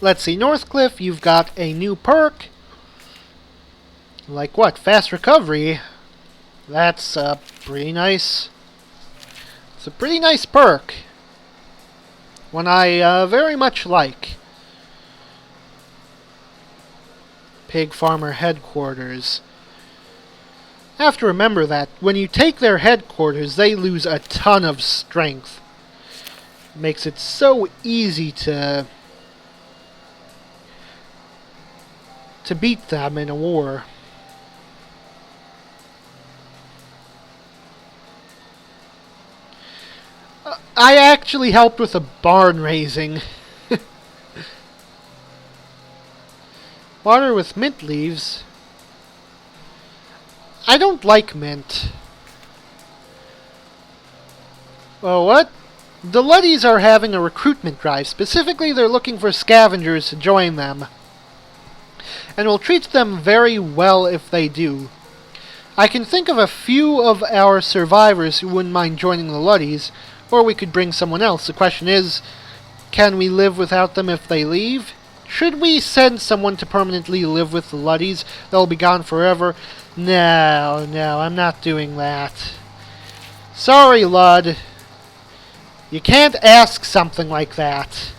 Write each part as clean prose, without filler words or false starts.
let's see, Northcliff, you've got a new perk. Like what? Fast recovery. That's pretty nice. It's a pretty nice perk. One I very much like. Pig Farmer Headquarters. I have to remember that when you take their headquarters, they lose a ton of strength. It makes it so easy to beat them in a war. I actually helped with a barn raising. Water with mint leaves. I don't like mint. Well, what? The Luddies are having a recruitment drive. Specifically, they're looking for scavengers to join them. And will treat them very well if they do. I can think of a few of our survivors who wouldn't mind joining the Luddies, or we could bring someone else. The question is, can we live without them if they leave? Should we send someone to permanently live with the Luddies? They'll be gone forever. No, I'm not doing that. Sorry, Lud. You can't ask something like that.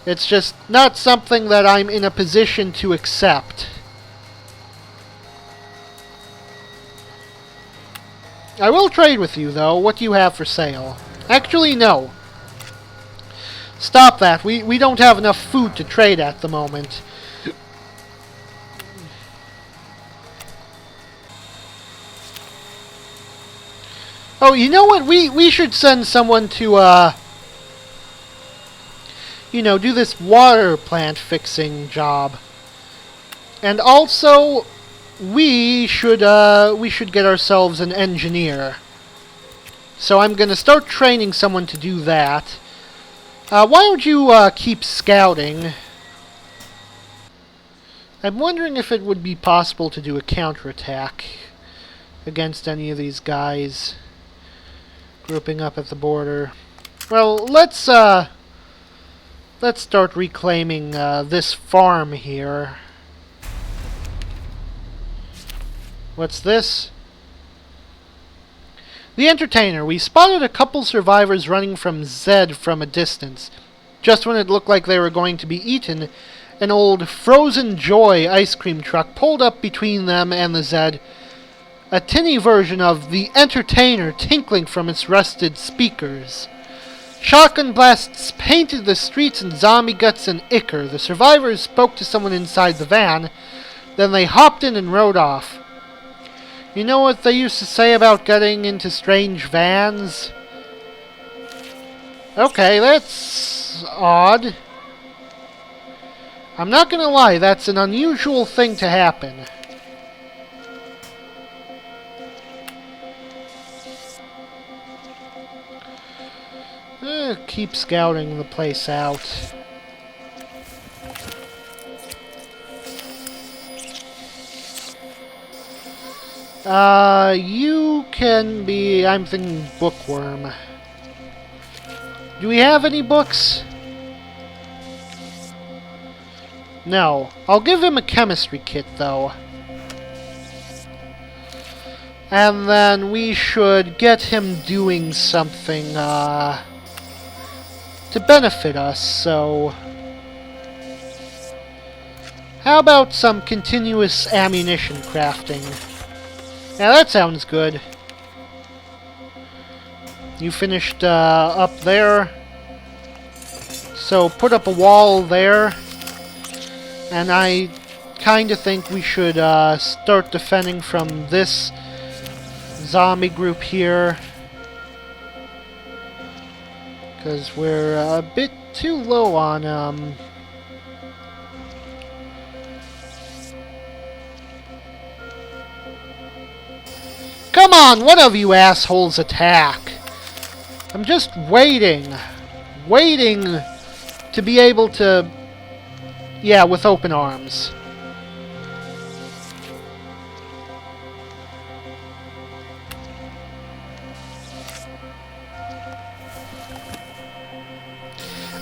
It's just not something that I'm in a position to accept. I will trade with you, though. What do you have for sale? Actually, no. Stop that. We don't have enough food to trade at the moment. Oh, you know what? We should send someone to, do this water plant fixing job. And also, we should get ourselves an engineer. So I'm going to start training someone to do that. Why don't you keep scouting? I'm wondering if it would be possible to do a counterattack against any of these guys grouping up at the border. Well, let's start reclaiming this farm here. What's this? The Entertainer. We spotted a couple survivors running from Zed from a distance. Just when it looked like they were going to be eaten, an old Frozen Joy ice cream truck pulled up between them and the Zed. A tinny version of The Entertainer tinkling from its rusted speakers. Shotgun blasts painted the streets in zombie guts and ichor. The survivors spoke to someone inside the van. Then they hopped in and rode off. You know what they used to say about getting into strange vans? Okay, that's odd. I'm not gonna lie, that's an unusual thing to happen. Keep scouting the place out. You can be... I'm thinking bookworm. Do we have any books? No. I'll give him a chemistry kit, though. And then we should get him doing something, to benefit us, so... How about some continuous ammunition crafting? Yeah, that sounds good. You finished up there. So put up a wall there. And I kind of think we should start defending from this zombie group here. Because we're a bit too low on... Come on, one of you assholes attack! I'm just waiting. Waiting to be able to... Yeah, with open arms.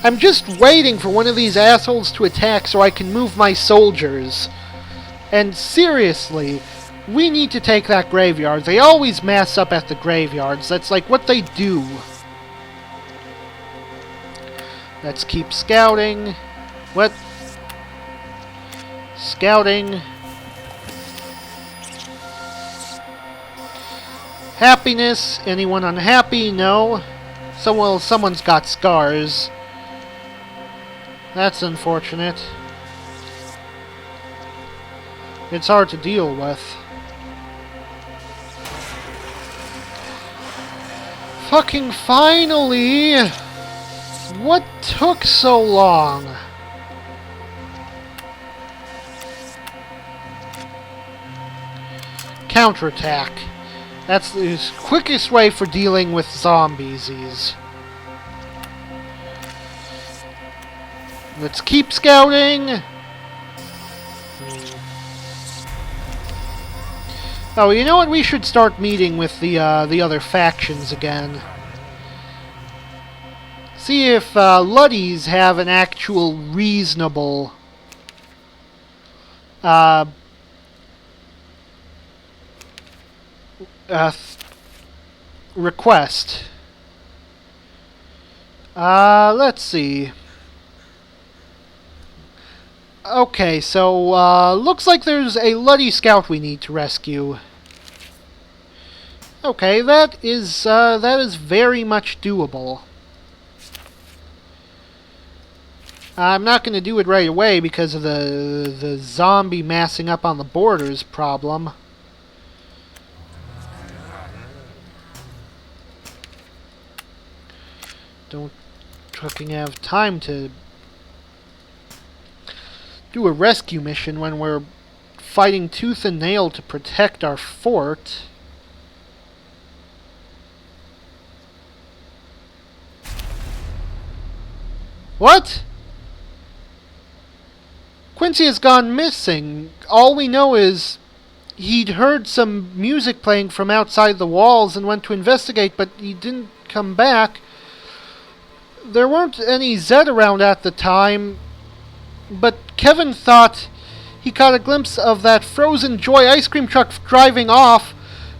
I'm just waiting for one of these assholes to attack so I can move my soldiers. And seriously, we need to take that graveyard. They always mass up at the graveyards. That's like what they do. Let's keep scouting. What? Scouting. Happiness. Anyone unhappy? No. So, well, someone's got scars. That's unfortunate. It's hard to deal with. Fucking finally! What took so long? Counterattack. That's the quickest way for dealing with zombiesies. Let's keep scouting. Oh, you know what? We should start meeting with the other factions again. See if Luddies have an actual reasonable request. Let's see. Okay, so looks like there's a Luddy scout we need to rescue. Okay, that is very much doable. I'm not going to do it right away because of the zombie massing up on the borders problem. Don't fucking have time to do a rescue mission when we're fighting tooth and nail to protect our fort. What? Quincy has gone missing. All we know is he'd heard some music playing from outside the walls and went to investigate, but he didn't come back. There weren't any Zed around at the time, but Kevin thought he caught a glimpse of that Frozen Joy ice cream truck driving off.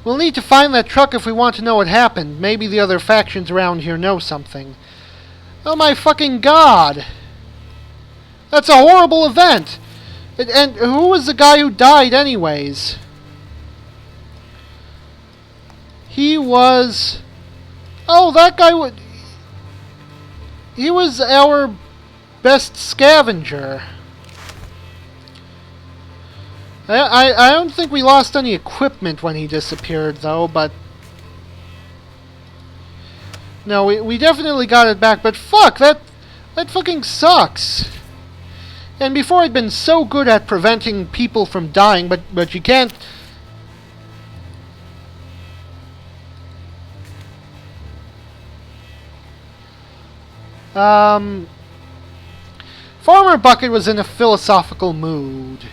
We'll need to find that truck if we want to know what happened. Maybe the other factions around here know something. Oh my fucking god! That's a horrible event! And who was the guy who died anyways? He was... Oh, that guy would... He was our best scavenger. I don't think we lost any equipment when he disappeared, though, but... No, we definitely got it back, but fuck, that fucking sucks. And before I'd been so good at preventing people from dying, but you can't... Farmer Bucket was in a philosophical mood.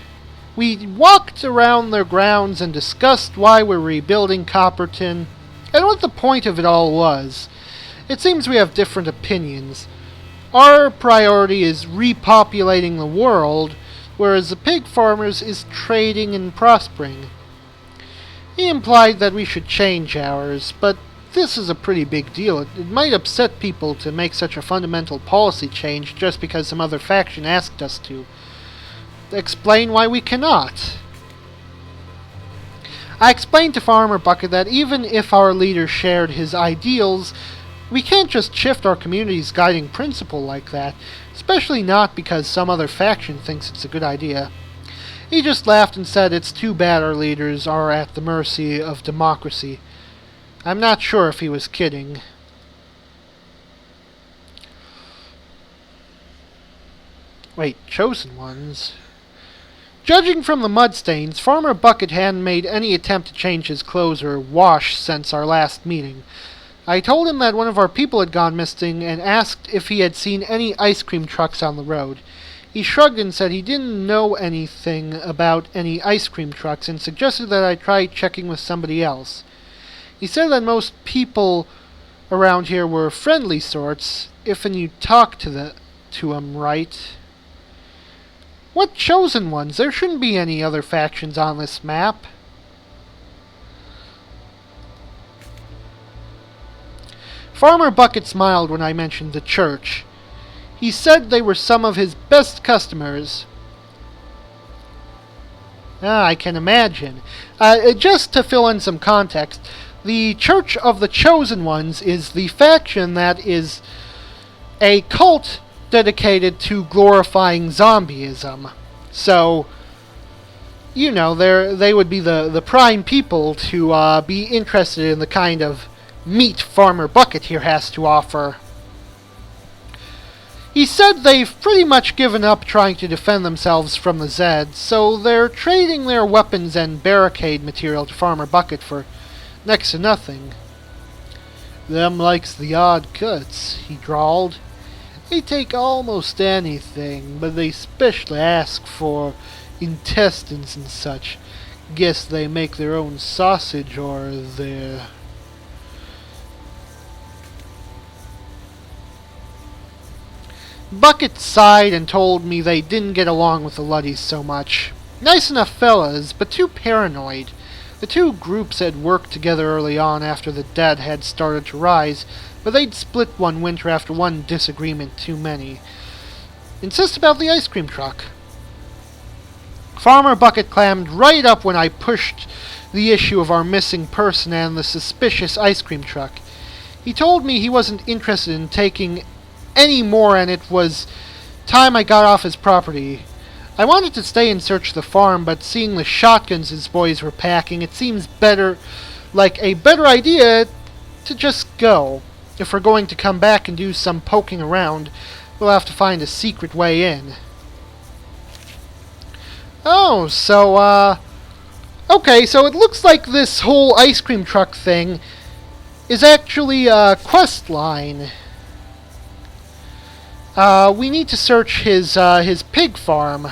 We walked around their grounds and discussed why we're rebuilding Copperton, and what the point of it all was. It seems we have different opinions. Our priority is repopulating the world, whereas the pig farmers is trading and prospering. He implied that we should change ours, but this is a pretty big deal. It might upset people to make such a fundamental policy change just because some other faction asked us to. Explain why we cannot. I explained to Farmer Bucket that even if our leader shared his ideals, we can't just shift our community's guiding principle like that, especially not because some other faction thinks it's a good idea. He just laughed and said it's too bad our leaders are at the mercy of democracy. I'm not sure if he was kidding. Wait, chosen ones? Judging from the mud stains, Farmer Bucket hadn't made any attempt to change his clothes or wash since our last meeting. I told him that one of our people had gone missing and asked if he had seen any ice cream trucks on the road. He shrugged and said he didn't know anything about any ice cream trucks and suggested that I try checking with somebody else. He said that most people around here were friendly sorts if you talk to to him, right? What chosen ones? There shouldn't be any other factions on this map. Farmer Bucket smiled when I mentioned the church. He said they were some of his best customers. I can imagine. Just to fill in some context, the Church of the Chosen Ones is the faction that is a cult dedicated to glorifying zombieism. So, you know, they would be the prime people to be interested in the kind of meat Farmer Bucket here has to offer. He said they've pretty much given up trying to defend themselves from the Zeds, so they're trading their weapons and barricade material to Farmer Bucket for next to nothing. Them likes the odd cuts, he drawled. They take almost anything, but they specially ask for intestines and such. Guess they make their own sausage or their... Bucket sighed and told me they didn't get along with the Luddies so much. Nice enough fellas, but too paranoid. The two groups had worked together early on after the dead had started to rise, but they'd split one winter after one disagreement too many. Insist about the ice cream truck. Farmer Bucket clammed right up when I pushed the issue of our missing person and the suspicious ice cream truck. He told me he wasn't interested in taking any more, and it was time I got off his property. I wanted to stay and search the farm, but seeing the shotguns his boys were packing, it seems like a better idea to just go. If we're going to come back and do some poking around, we'll have to find a secret way in. Oh, so, okay, so it looks like this whole ice cream truck thing is actually a quest line. We need to search his pig farm.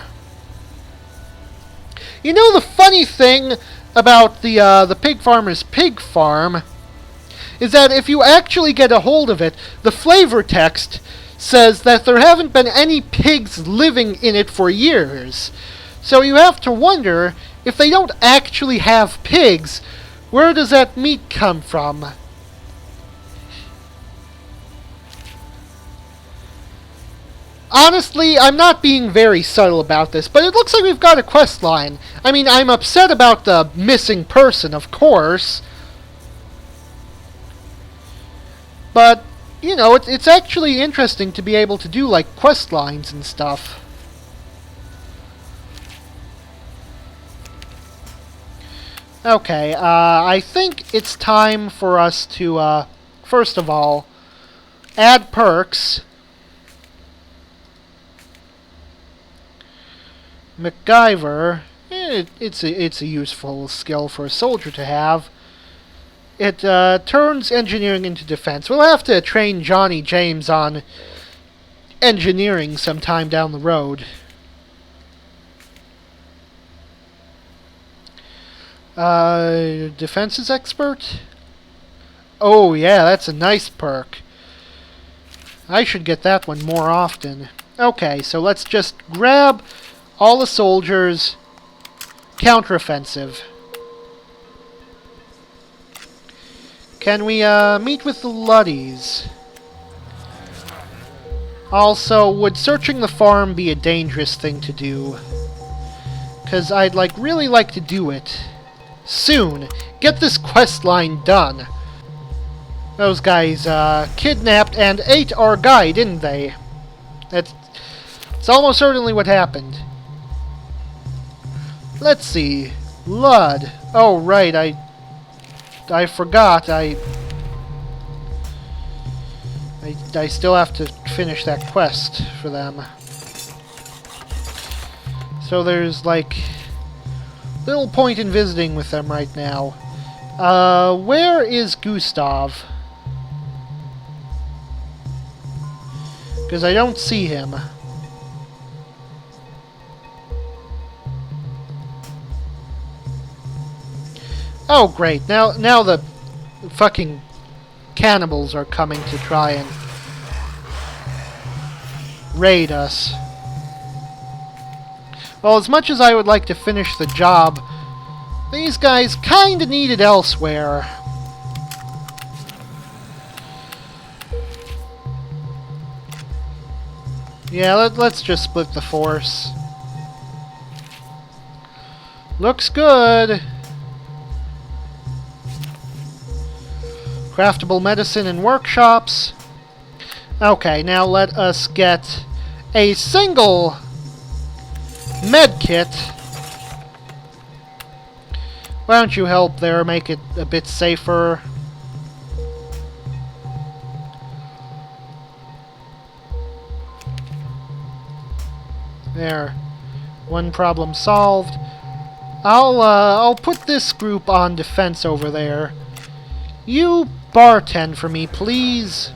You know, the funny thing about the pig farmer's pig farm is that if you actually get a hold of it, the flavor text says that there haven't been any pigs living in it for years. So you have to wonder, if they don't actually have pigs, where does that meat come from? Honestly, I'm not being very subtle about this, but it looks like we've got a quest line. I mean, I'm upset about the missing person, of course. But, you know, it's actually interesting to be able to do, like, quest lines and stuff. Okay, I think it's time for us to, first of all, add perks. MacGyver, it's a useful skill for a soldier to have. It turns engineering into defense. We'll have to train Johnny James on engineering sometime down the road. Defenses expert? Oh yeah, that's a nice perk. I should get that one more often. Okay, so let's just grab all the soldiers. Counteroffensive. Can we meet with the Luddies? Also, would searching the farm be a dangerous thing to do? Because I'd really like to do it soon. Get this quest line done. Those guys kidnapped and ate our guy, didn't they? It's almost certainly what happened. Let's see. Lud. Oh, right, I forgot. I still have to finish that quest for them. So there's, like, little point in visiting with them right now. Where is Gustav? Because I don't see him. Oh, great. Now the fucking cannibals are coming to try and... raid us. Well, as much as I would like to finish the job, these guys kinda need it elsewhere. Yeah, let's just split the force. Looks good. Craftable medicine and workshops. Okay, now let us get a single med kit. Why don't you help there, make it a bit safer? There. One problem solved. I'll put this group on defense over there. You bartend for me, please.